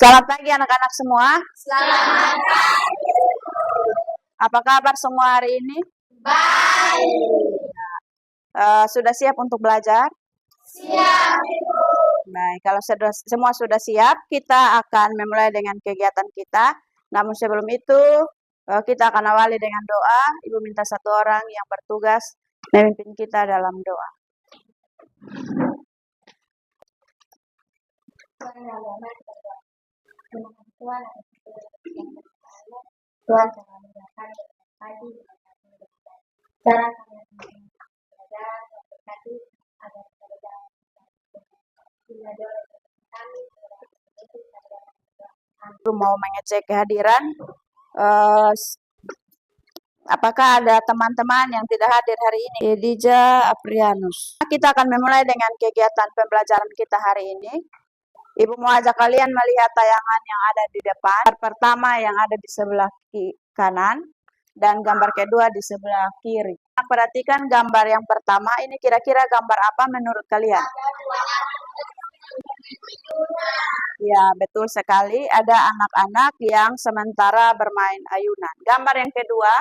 Selamat pagi anak-anak semua. Selamat pagi. Apa kabar semua hari ini? Baik. Sudah siap untuk belajar? Siap, Ibu. Baik, kalau semua sudah siap, kita akan memulai dengan kegiatan kita. Namun sebelum itu, kita akan awali dengan doa. Ibu minta satu orang yang bertugas memimpin kita dalam doa. Tuhan jangan memudahkan tadi cara kami belajar tadi agar kita belajar kami Ibu mau mengecek kehadiran. Apakah ada teman-teman yang tidak hadir hari ini? Edija Aprianus. Kita akan memulai dengan kegiatan pembelajaran kita hari ini. Ibu mau ajak kalian melihat tayangan yang ada di depan. Gambar pertama yang ada di sebelah kanan dan gambar kedua di sebelah kiri. Perhatikan gambar yang pertama, ini kira-kira gambar apa menurut kalian? Ya, betul sekali. Ada anak-anak yang sementara bermain ayunan. Gambar yang kedua.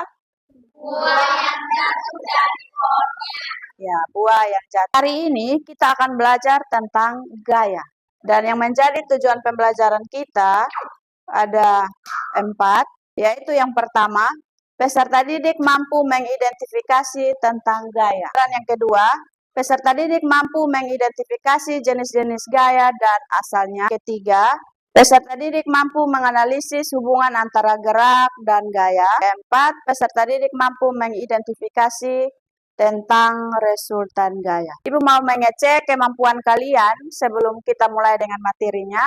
buah yang jatuh dari pohonnya. Ya, buah yang jatuh. Hari ini kita akan belajar tentang gaya. Dan yang menjadi tujuan pembelajaran kita ada 4, yaitu yang pertama, peserta didik mampu mengidentifikasi tentang gaya. Dan yang kedua, peserta didik mampu mengidentifikasi jenis-jenis gaya dan asalnya. Ketiga, peserta didik mampu menganalisis hubungan antara gerak dan gaya. Keempat, peserta didik mampu mengidentifikasi tentang resultan gaya. Ibu mau mengecek kemampuan kalian sebelum kita mulai dengan materinya,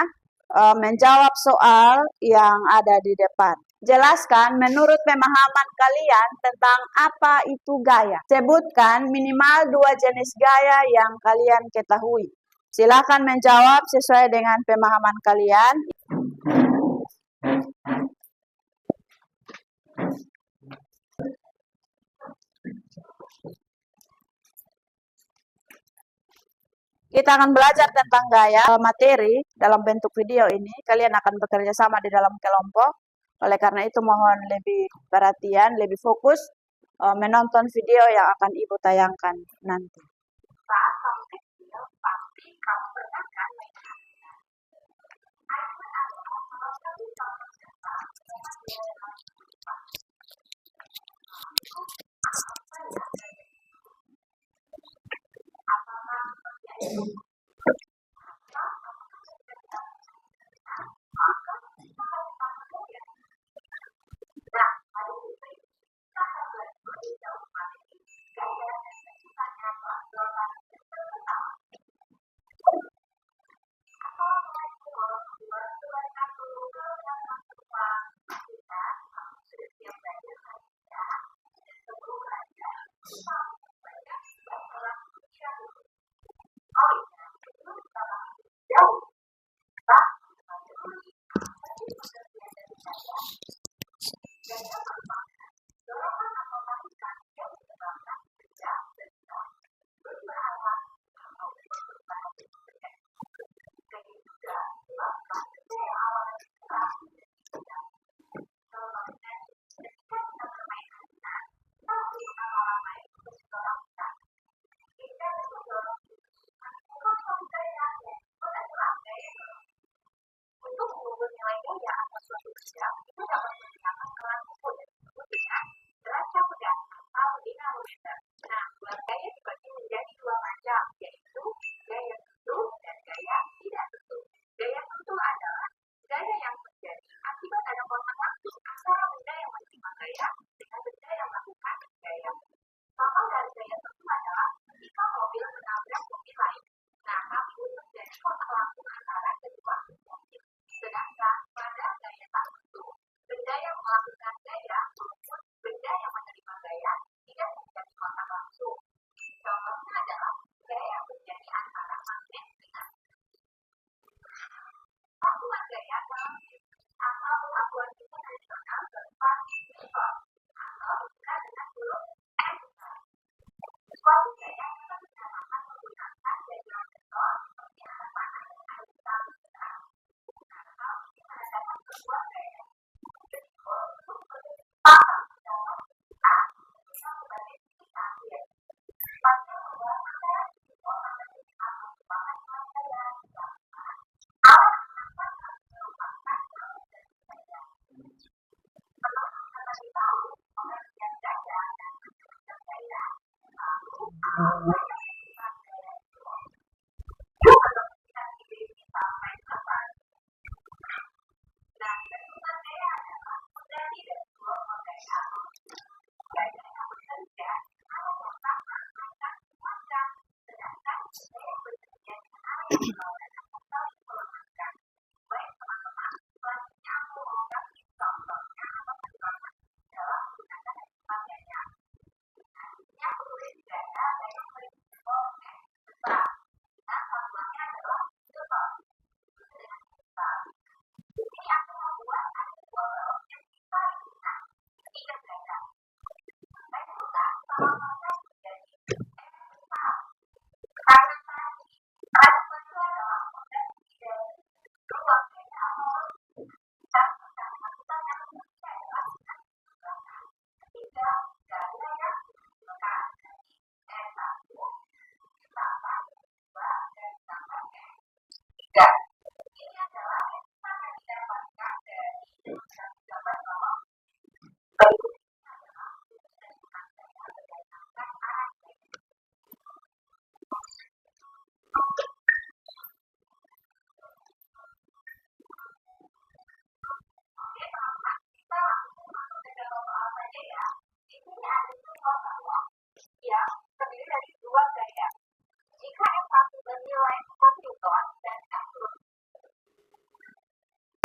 menjawab soal yang ada di depan. Jelaskan menurut pemahaman kalian tentang apa itu gaya. Sebutkan minimal 2 jenis gaya yang kalian ketahui. Silakan menjawab sesuai dengan pemahaman kalian. Kita akan belajar tentang gaya materi dalam bentuk video ini. Kalian akan bekerja sama di dalam kelompok. Oleh karena itu mohon lebih perhatian, lebih fokus menonton video yang akan Ibu tayangkan nanti.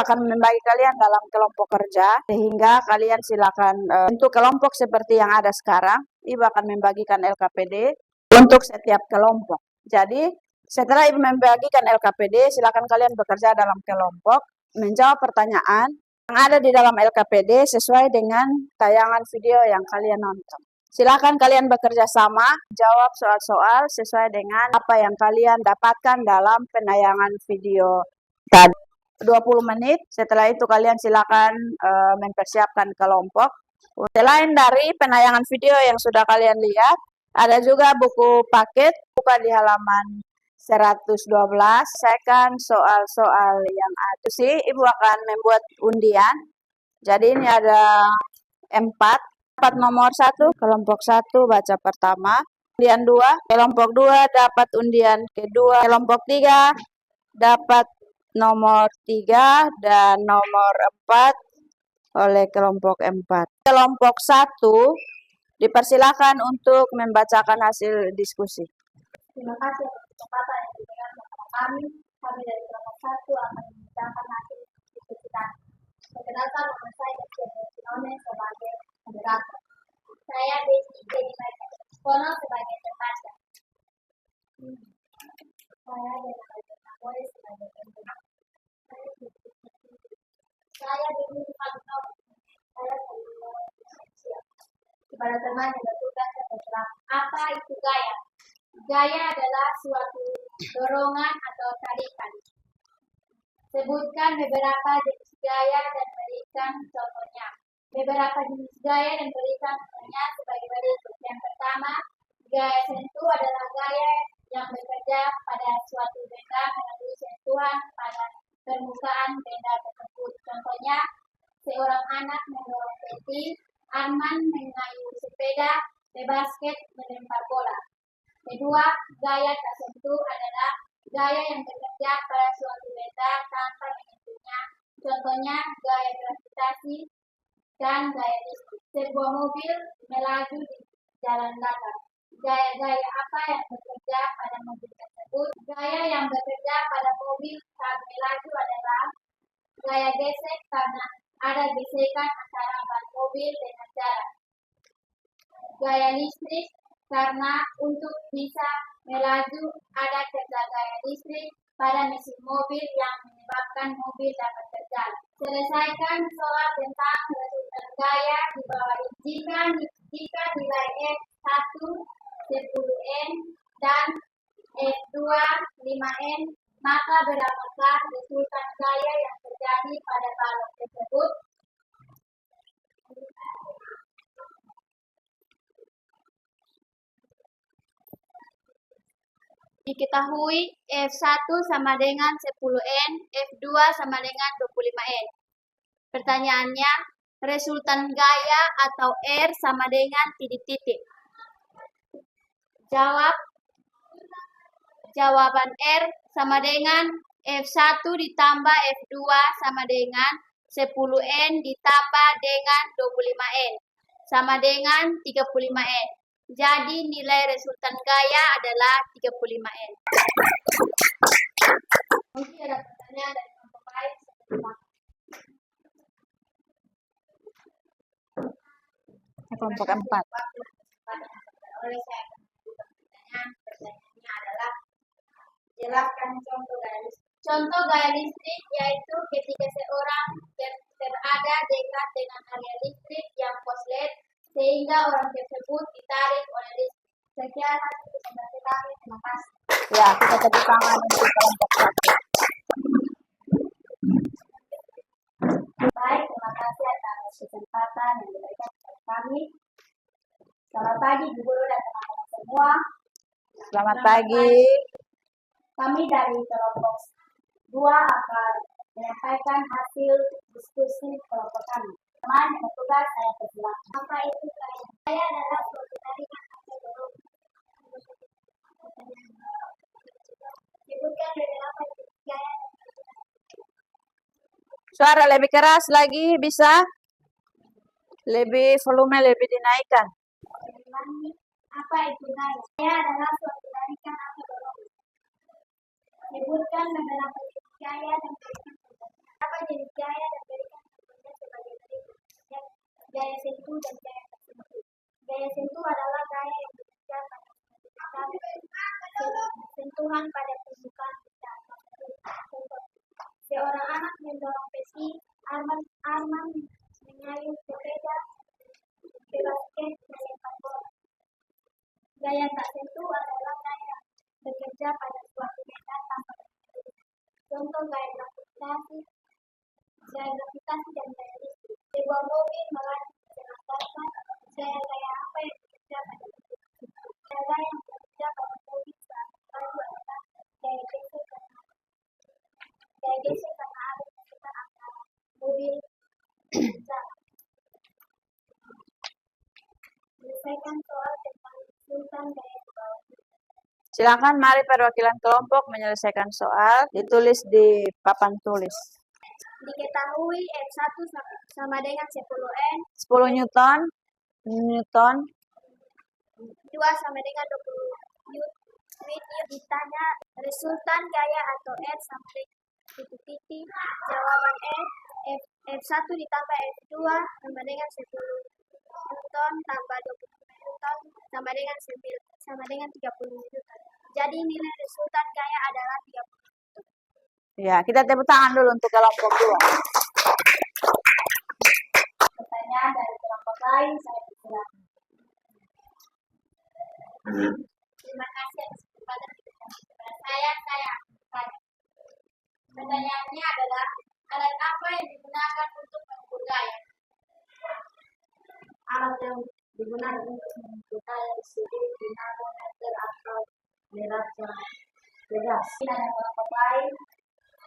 Akan membagi kalian dalam kelompok kerja sehingga kalian silakan untuk kelompok seperti yang ada sekarang. Ibu akan membagikan LKPD untuk setiap kelompok. Jadi setelah Ibu membagikan LKPD, silakan kalian bekerja dalam kelompok, menjawab pertanyaan yang ada di dalam LKPD sesuai dengan tayangan video yang kalian nonton. Silakan kalian bekerja sama, jawab soal-soal sesuai dengan apa yang kalian dapatkan dalam penayangan video tadi. 20 menit, setelah itu kalian silakan mempersiapkan kelompok. Selain dari penayangan video yang sudah kalian lihat, ada juga buku paket, buka di halaman 112, selesaikan soal-soal yang ada. Sih, Ibu akan membuat undian. Jadi ini ada 4 nomor 1, kelompok 1 baca pertama, undian 2, kelompok 2 dapat undian kedua, kelompok 3 dapat nomor 3 dan nomor 4 oleh kelompok 4. Kelompok 1 dipersilakan untuk membacakan hasil diskusi. Terima kasih atas kesempatan yang diberikan kepada kami. Kami dari kelompok 1 akan membacakan hasil diskusi kami. Perkenalkan nama saya Desi Sinone sebagai moderator. Saya Desi Jenny Kono sebagai terbaca. Saya Desi Napoli sebagai pembuka. Saya Desi Pagno. Saya siap. Kepada teman yang bertugas tentang apa itu gaya. Gaya adalah suatu dorongan atau tarikan. Sebutkan beberapa jenis gaya dan berikan contohnya. Beberapa jenis gaya dan berikan contohnya sebagai berikut. Yang pertama, gaya sentuh adalah gaya yang bekerja pada suatu benda melalui sentuhan pada permukaan benda tersebut. Contohnya, seorang anak mendorong peti, Arman mengayuh sepeda, basket melempar bola. Kedua, gaya tak sentuh adalah gaya yang bekerja pada suatu benda tanpa menyentuhnya. Contohnya, gaya gravitasi dan gaya listrik. Sebuah mobil melaju di jalan datar. Gaya-gaya apa yang bekerja pada mobil tersebut? Gaya yang bekerja pada mobil saat melaju adalah gaya gesek karena ada gesekan antara ban mobil dengan jalan. Gaya listrik karena untuk bisa melaju ada kerja gaya listrik pada mesin mobil yang menyebabkan mobil dapat berjalan. Selesaikan soal tentang resultan gaya di bawah ini. Jika nilai F1 10N dan F2 5N Maka berapakah resultan gaya yang terjadi pada balok tersebut? Diketahui F1 sama dengan 10N, F2 sama dengan 25N. Pertanyaannya, resultan gaya atau R sama dengan titik-titik. Jawaban R sama dengan F1 ditambah F2 sama dengan 10N ditambah dengan 25N sama dengan 35N. Jadi nilai resultan gaya adalah 35N. Mungkin ada pertanyaan dari kelompok lain seperti apa? Kelompok 4. Oleh saya akan membuka pertanyaannya adalah jelaskan contoh gaya listrik. Contoh gaya listrik yaitu ketika seorang berada dekat dengan aliran listrik yang korslet sehingga orang tersebut ditarik oleh listrik. Sekian hasil presentasi kami. Terima kasih. Ya, kita tepuk tangan untuk kelompok 1. Baik, terima kasih atas kesempatan yang diberikan kepada kami. Selamat pagi, Bu Guru dan teman-teman semua. Selamat pagi. Kami dari kelompok 2 akan menyampaikan hasil diskusi kelompok kami. Teman yang bertugas saya persilakan. Apa itu gaya? Gaya adalah suatu tarikan atau dorong. Sebutkan beberapa jenis gaya. Suara lebih keras lagi, bisa? Lebih volume lebih dinaikkan. Apa itu gaya? Gaya adalah suatu tarikan atau dorong. Sebutkan beberapa jenis gaya dan berikan contohnya. Apa jenis gaya dan berikan contohnya sebagai berikut. Gaya sentuh dan gaya tersentuh. Gaya sentuh adalah gaya yang bekerja pada sentuhan pada permukaan benda. Contoh, seorang anak mendorong besi, Arman mengayuh sepeda, basket melempar bola. Gaya tak sentuh adalah gaya yang bekerja pada suatu benda tanpa bersentuh. Contoh gaya gravitasi dan gaya listrik. Sebuah mobil melaju dengan dasar. Gaya apa yang bekerja pada mobil? Gaya yang bekerja pada mobil saat melaju adalah gaya gesek karena ada gesekan antara mobil dan menyelesaikan soal tentang resultan gaya di bawah. Silakan mari perwakilan kelompok menyelesaikan soal, ditulis di papan tulis. Diketahui F1 sama dengan 10N, 10 Newton, 2 sama dengan 20 Newton. Ditanya resultan gaya atau R sama dengan titik-titik. Jawaban F1 ditambah F2 sama dengan 10 Newton tambah 20 Newton sama dengan 30 Newton. Jadi nilai resultan gaya adalah 30. Ya, kita tepuk tangan dulu untuk kelompok 2. Pertanyaan dari kelompok lain saya persilakan. Terima kasih atas kesempatan diberikan kepada saya. Pertanyaannya adalah alat apa yang digunakan untuk mengukur gaya? Alat yang digunakan untuk mengukur gaya disebut dinamometer atau neraca gas. Ini ada kelompok lain.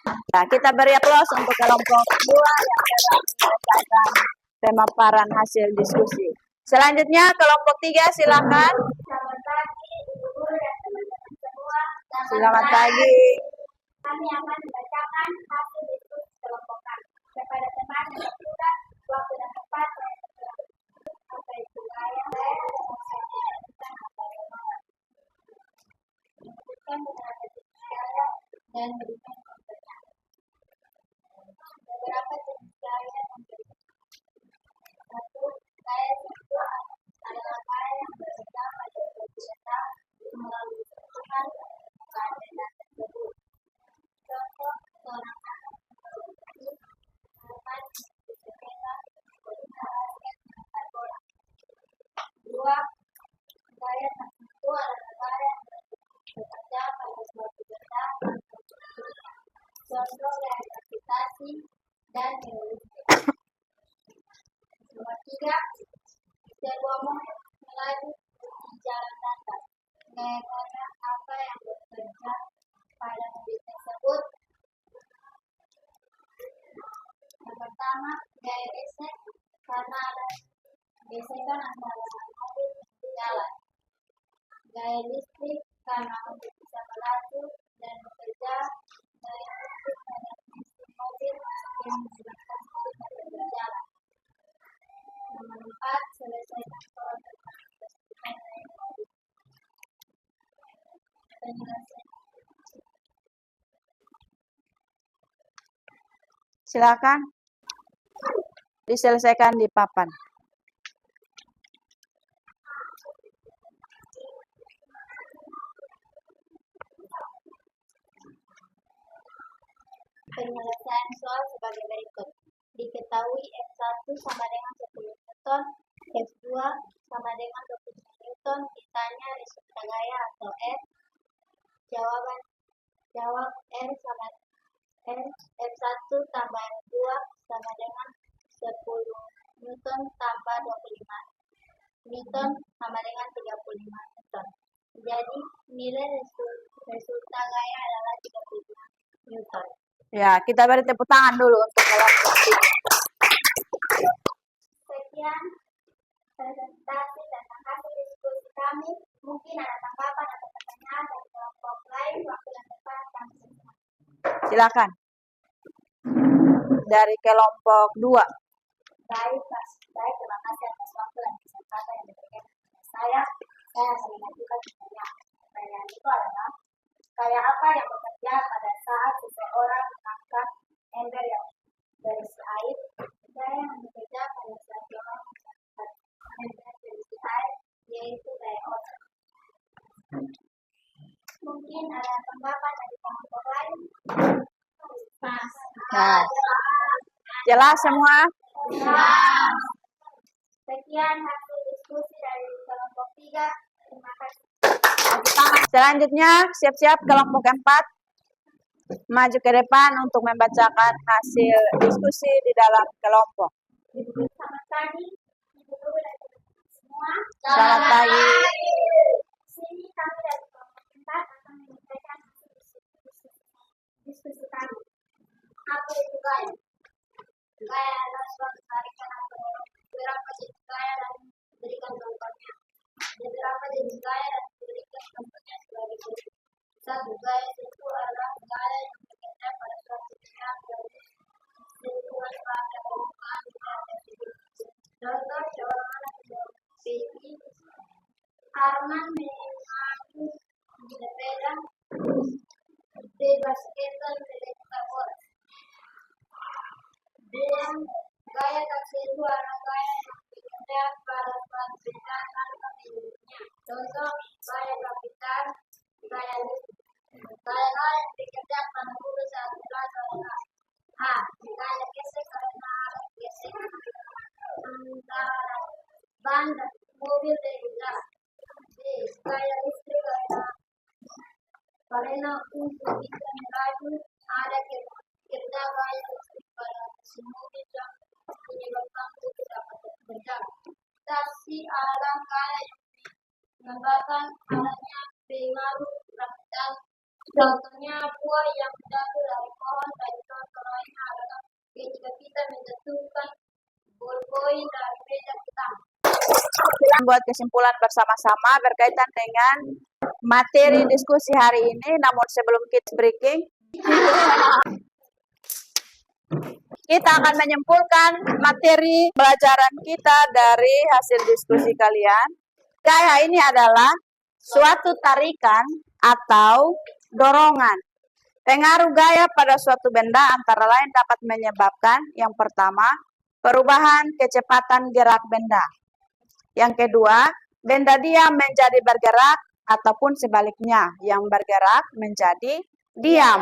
Ya, kita beri aplaus untuk kelompok 2 yang telah menyelesaikan pemaparan hasil diskusi. Selanjutnya kelompok 3 silakan. Selamat pagi, Ibu Guru dan teman-teman semua. Selamat pagi. Kami akan membacakan hasil diskusi kelompok kami. Kepada teman yang bertugas, waktu dan tempat saya persilakan. Apa itu gaya? Menyebutkan beberapa jenis gaya dan berikan contohnya. Beberapa jenis gaya dan berikan. 1. Gaya sentuh adalah gaya yang bekerja pada suatu benda melalui sentuhan permukaan benda tersebut. Contoh, seorang anak melukis Arman bersepeda melempar bola. 2. Gaya tertentu adalah gaya yang bekerja pada suatu benda Nomor 3, sebuah mobil melaju di jalan datar. Gaya apa yang bekerja pada mobil tersebut? Yang pertama, gaya gesek karena ada gesekan antara mobil di jalan. Gaya listrik karena mobil bisa melaju dan bekerja. Gaya listrik pada mesin mobil yang menyebabkan mobil berjalan. Nomor 4, selesaikan soal tentang kesulitan gaya mobil. Penjelasan. Silakan diselesaikan di papan. Penyelesaian soal sebagai berikut. Diketahui F1 sama dengan 10 Newton, F2 sama dengan 25 Newton, ditanya resulta gaya atau R. Jawab R sama R, F1 tambah F2 sama dengan 10 Newton tambah 25 Newton sama dengan 35 Newton. Jadi nilai resulta gaya adalah 35 Newton. Ya, kita beri tepuk tangan dulu untuk kelompok 3. Sekian presentasi tentang hasil diskusi kami. Mungkin ada tanggapan atau pertanyaan dari kelompok lain waktu yang tepat kami silakan. Silakan. Dari kelompok 2. Baik, terima kasih atas waktu dan kesempatan yang diberikan kepada saya. Saya akan mengajukan pertanyaan. Pertanyaan itu adalah, kayak apa yang bekerja pada saat seseorang mengangkat ember yang berisi air? Gaya yang bekerja pada saat seseorang mengangkat ember berisi air, yaitu gaya otak. Mungkin ada tanggapan dari kelompok lain? Nah, jelas semua? Sekian hasil diskusi dari kelompok 3. Terima kasih. Selanjutnya, siap-siap kelompok 4. Maju ke depan untuk membacakan hasil diskusi di dalam kelompok. Selamat pagi, Ibu Guru dan teman-teman semua. Selamat pagi. Sini kami dari kelompok 4 akan menyampaikan hasil diskusi kami. Apa itu gaya? Gaya adalah suatu tarikan atau beberapa jenis gaya dan diberikan contohnya. Beberapa jenis gaya dan diberikan contohnya sebagai berikut. Satu, gaya itu adalah gaya yang bekerja pada suatu bidang dari sentuhan pada permukaan bidang tersebut. Contoh, seorang baby Arman mengaku bersepeda bebas keton melempar bola. Dan gaya tersebut adalah gaya yang bekerja pada suatu bidang tanpa menyebutnya. Contoh, gaya gravitar, gaya listrik. Gaya yang bekerja pada mobil saat belajar adalah A. Gaya gesek karena alat gesek antara ban dan mobil dari jalan. B. Gaya listrik karena untuk bisa melaju ada kerja gaya listrik pada mesin mobil yang menyebabkan mobil dapat berjalan. Taksi adalah gaya yang menyebabkan adanya pengaruh gravitasi. Contohnya buah yang jatuh dari pohon, dan contoh lainnya adalah ketika kita menjatuhkan ball-boy dari meja kita. Kita membuat kesimpulan bersama-sama berkaitan dengan materi diskusi hari ini. Namun sebelum kita breaking, kita akan menyimpulkan materi pelajaran kita dari hasil diskusi kalian. Gaya ini adalah suatu tarikan atau dorongan. Pengaruh gaya pada suatu benda antara lain dapat menyebabkan yang pertama, perubahan kecepatan gerak benda. Yang kedua, benda diam menjadi bergerak ataupun sebaliknya, yang bergerak menjadi diam.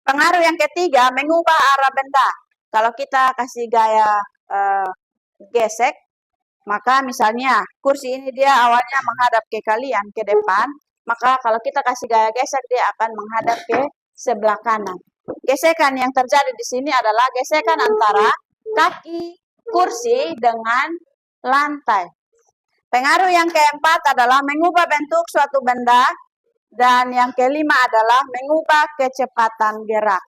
Pengaruh yang ketiga, mengubah arah benda. Kalau kita kasih gaya gesek, maka misalnya kursi ini dia awalnya menghadap ke kalian, ke depan, maka kalau kita kasih gaya gesek dia akan menghadap ke sebelah kanan. Gesekan yang terjadi di sini adalah gesekan antara kaki kursi dengan lantai. Pengaruh yang keempat adalah mengubah bentuk suatu benda, dan yang kelima adalah mengubah kecepatan gerak.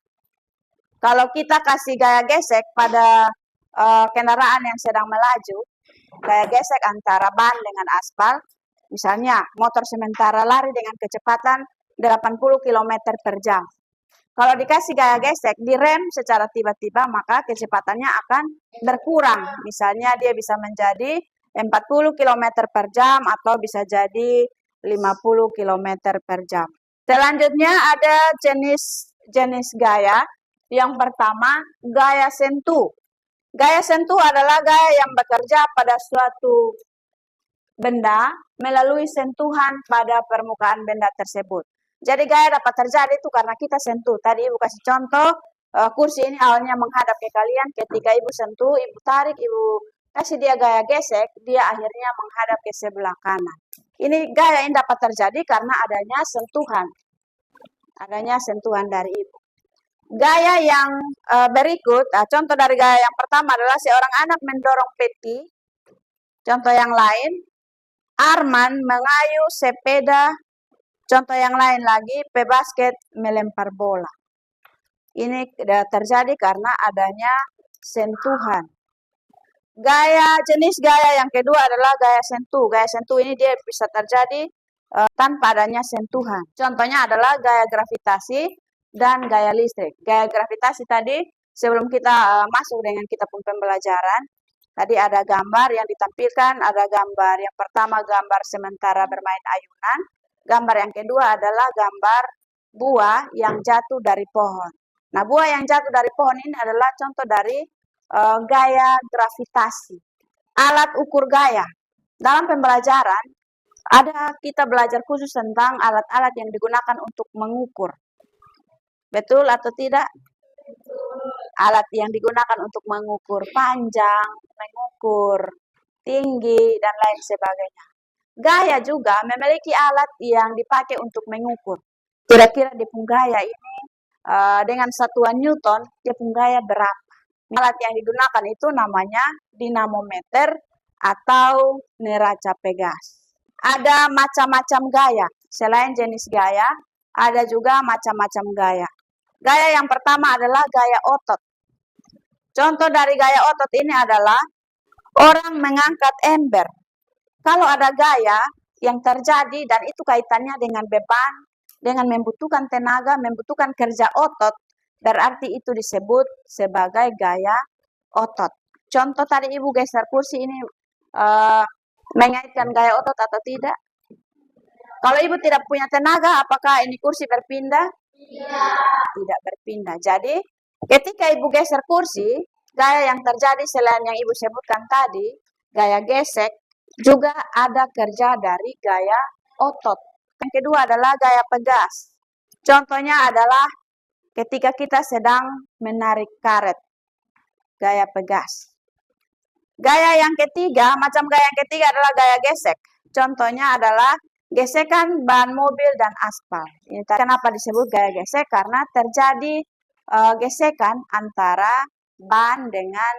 Kalau kita kasih gaya gesek pada kendaraan yang sedang melaju, gaya gesek antara ban dengan aspal, misalnya motor sementara lari dengan kecepatan 80 km per jam. Kalau dikasih gaya gesek, direm secara tiba-tiba, maka kecepatannya akan berkurang. Misalnya dia bisa menjadi 40 km per jam atau bisa jadi 50 km per jam. Selanjutnya ada jenis gaya. Yang pertama, gaya sentuh. Gaya sentuh adalah gaya yang bekerja pada suatu benda melalui sentuhan pada permukaan benda tersebut. Jadi gaya dapat terjadi itu karena kita sentuh. Tadi Ibu kasih contoh, kursi ini awalnya menghadap ke kalian, ketika Ibu sentuh, Ibu tarik, Ibu kasih dia gaya gesek, dia akhirnya menghadap ke sebelah kanan. Ini gaya yang dapat terjadi karena adanya sentuhan. Adanya sentuhan dari Ibu. Gaya yang berikut, contoh dari gaya yang pertama adalah seorang anak mendorong peti. Contoh yang lain, Arman mengayuh sepeda. Contoh yang lain lagi, pebasket melempar bola. Ini terjadi karena adanya sentuhan. Jenis gaya yang kedua adalah gaya sentuh. Gaya sentuh ini dia bisa terjadi tanpa adanya sentuhan. Contohnya adalah gaya gravitasi dan gaya listrik. Gaya gravitasi tadi, sebelum kita masuk dengan kitab pembelajaran, tadi ada gambar yang ditampilkan, ada gambar yang pertama gambar sementara bermain ayunan, gambar yang kedua adalah gambar buah yang jatuh dari pohon. Nah, buah yang jatuh dari pohon ini adalah contoh dari gaya gravitasi. Alat ukur gaya. Dalam pembelajaran, kita belajar khusus tentang alat-alat yang digunakan untuk mengukur. Betul atau tidak? Alat yang digunakan untuk mengukur panjang, mengukur tinggi, dan lain sebagainya. Gaya juga memiliki alat yang dipakai untuk mengukur. Kira-kira di gaya ini dengan satuan Newton, dia gaya berapa? Alat yang digunakan itu namanya dinamometer atau neraca pegas. Ada macam-macam gaya. Selain jenis gaya, ada juga macam-macam gaya. Gaya yang pertama adalah gaya otot. Contoh dari gaya otot ini adalah orang mengangkat ember. Kalau ada gaya yang terjadi dan itu kaitannya dengan beban, dengan membutuhkan tenaga, membutuhkan kerja otot, berarti itu disebut sebagai gaya otot. Contoh tadi Ibu geser kursi ini mengaitkan gaya otot atau tidak? Kalau Ibu tidak punya tenaga, apakah ini kursi berpindah? Tidak berpindah. Jadi, ketika Ibu geser kursi, gaya yang terjadi selain yang Ibu sebutkan tadi, gaya gesek, juga ada kerja dari gaya otot. Yang kedua adalah gaya pegas. Contohnya adalah ketika kita sedang menarik karet. Gaya pegas. Gaya yang ketiga, macam gaya yang ketiga adalah gaya gesek. Contohnya adalah gesekan ban mobil dan aspal. Ini kenapa disebut gaya gesek? Karena terjadi gesekan antara ban dengan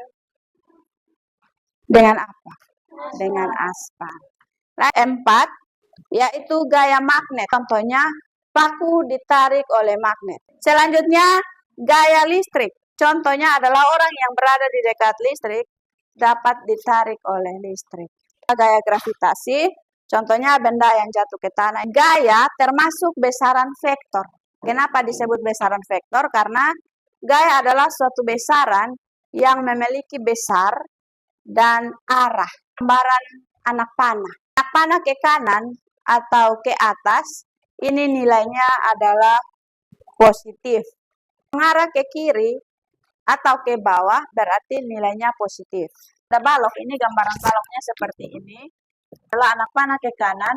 apa? Dengan aspal. Nah, 4, yaitu gaya magnet. Contohnya, paku ditarik oleh magnet. Selanjutnya, gaya listrik. Contohnya adalah orang yang berada di dekat listrik dapat ditarik oleh listrik. Gaya gravitasi. Contohnya benda yang jatuh ke tanah. Gaya termasuk besaran vektor. Kenapa disebut besaran vektor? Karena gaya adalah suatu besaran yang memiliki besar dan arah. Gambaran anak panah. Anak panah ke kanan atau ke atas, ini nilainya adalah positif. Mengarah ke kiri atau ke bawah berarti nilainya positif. Ada balok, ini gambaran baloknya seperti ini. Adalah anak panah ke kanan,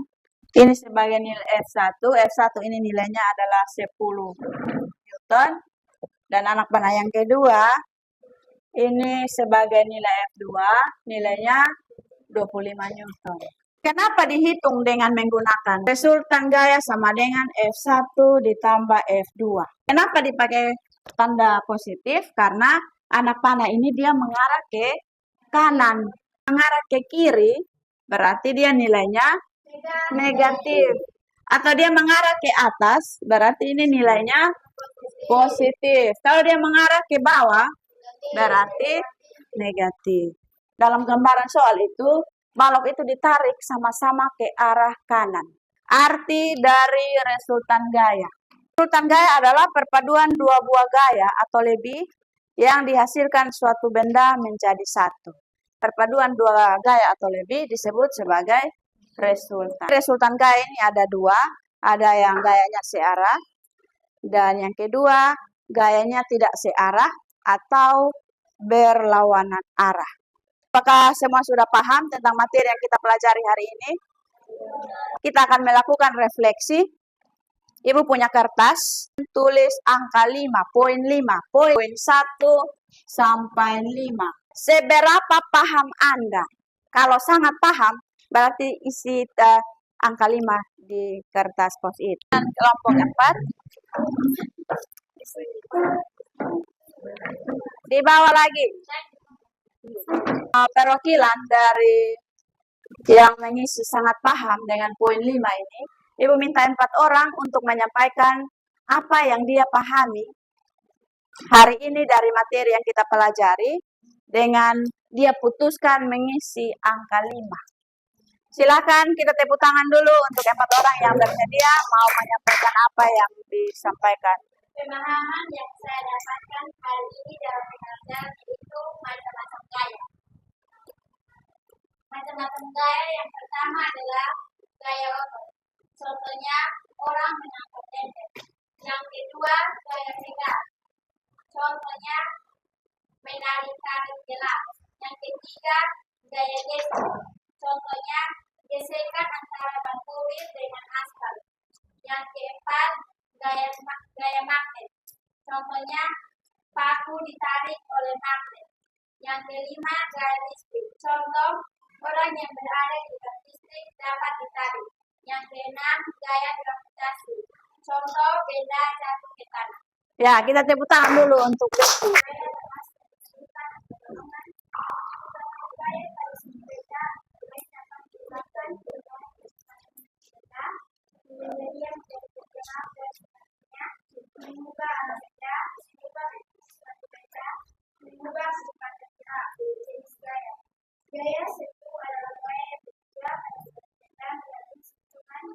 ini sebagai nilai F1. F1 ini nilainya adalah 10 Newton. Dan anak panah yang kedua, ini sebagai nilai F2, nilainya 25 Newton. Kenapa dihitung dengan menggunakan resultan gaya sama dengan F1 ditambah F2? Kenapa dipakai Tanda positif karena anak panah ini dia mengarah ke kanan. Mengarah ke kiri berarti dia nilainya negatif. Atau dia mengarah ke atas berarti ini nilainya positif. Kalau dia mengarah ke bawah berarti negatif. Dalam gambaran soal itu, balok itu ditarik sama-sama ke arah kanan. Arti dari resultan gaya. Resultan gaya adalah perpaduan dua buah gaya atau lebih yang dihasilkan suatu benda menjadi satu. Perpaduan dua gaya atau lebih disebut sebagai resultan. Resultan gaya ini ada dua, ada yang gayanya searah, dan yang kedua gayanya tidak searah atau berlawanan arah. Apakah semua sudah paham tentang materi yang kita pelajari hari ini? Kita akan melakukan refleksi. Ibu punya kertas, tulis angka 5, poin 5, poin 1 sampai 5. Seberapa paham Anda? Kalau sangat paham, berarti isi angka 5 di kertas post-it. Kelompok 4. Di bawah lagi. Perwakilan dari yang mengisi sangat paham dengan poin 5 ini, Ibu minta 4 orang untuk menyampaikan apa yang dia pahami hari ini dari materi yang kita pelajari dengan dia putuskan mengisi angka 5. Silakan kita tepuk tangan dulu untuk 4 orang yang bersedia mau menyampaikan apa yang disampaikan. Pemahaman yang saya dapatkan hari ini dalam pengajaran itu macam-macam gaya. Macam-macam gaya yang pertama adalah gaya otot. Contohnya orang menangkap tembak. Yang kedua gaya pegang. Contohnya menarik-tarik gelas. Yang ketiga gaya gesek. Contohnya gesekan antara ban mobil dengan aspal. Yang keempat gaya magnet. Contohnya paku ditarik oleh magnet. Yang kelima gaya listrik. Contoh orang yang berada di dekat listrik dapat ditarik. Yang keenam gaya gravitasi. Contoh benda jatuh ke tanah. Ya, kita tepuk tangan dulu untuk Betty. Gaya satu adalah gaya yang bertujuan menjadi hitungan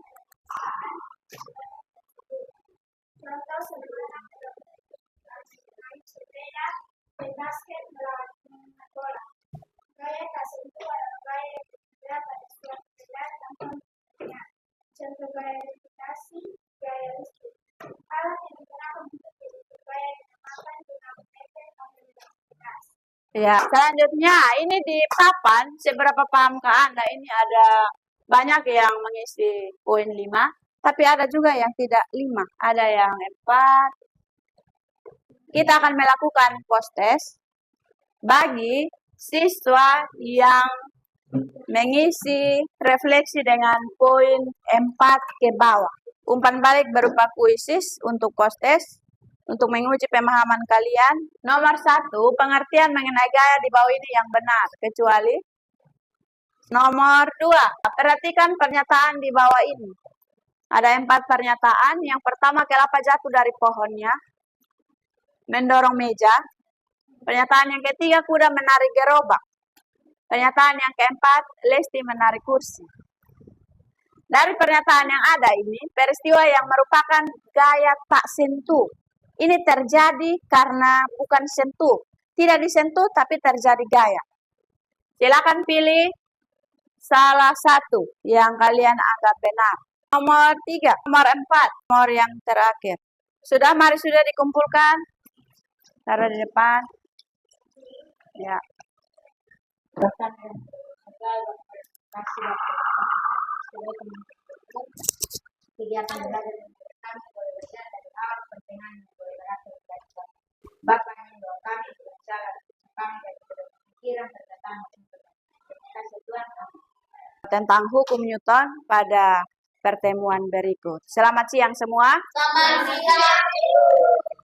contoh sederhana naik sepeda, berbasket, melawan bola. Gaya tertentu adalah gaya yang bertujuan pada suatu benda tanpa mempunyai. Contoh gaya gravitasi, gaya listrik. Alat yang digunakan untuk mengukur gaya dinamakan manometer atau gravitasi. Ya, selanjutnya ini di papan seberapa paham Anda ini ada banyak yang mengisi poin 5, tapi ada juga yang tidak 5, ada yang 4. Kita akan melakukan post test bagi siswa yang mengisi refleksi dengan poin 4 ke bawah. Umpan balik berupa kuisis untuk post test. Untuk menguji pemahaman kalian, nomor 1, pengertian mengenai gaya di bawah ini yang benar, kecuali nomor 2, perhatikan pernyataan di bawah ini. Ada 4 pernyataan. Yang pertama, kelapa jatuh dari pohonnya, mendorong meja. Pernyataan yang ketiga, kuda menarik gerobak. Pernyataan yang keempat, Lesti menarik kursi. Dari pernyataan yang ada ini, peristiwa yang merupakan gaya tak sentuh. Ini terjadi karena bukan sentuh. Tidak disentuh tapi terjadi gaya. Silakan pilih salah satu yang kalian anggap benar. Nomor 3, nomor 4, nomor yang terakhir. Sudah, mari sudah dikumpulkan. Taruh di depan. Ya. Kegiatan belajar kami berbeda dari awal pertengahan Bapak yang doa kami berjalan kami dari pikiran terdatang untuk kasih Tuhan kami. Tentang hukum Newton pada pertemuan berikut. Selamat siang semua. Selamat siang.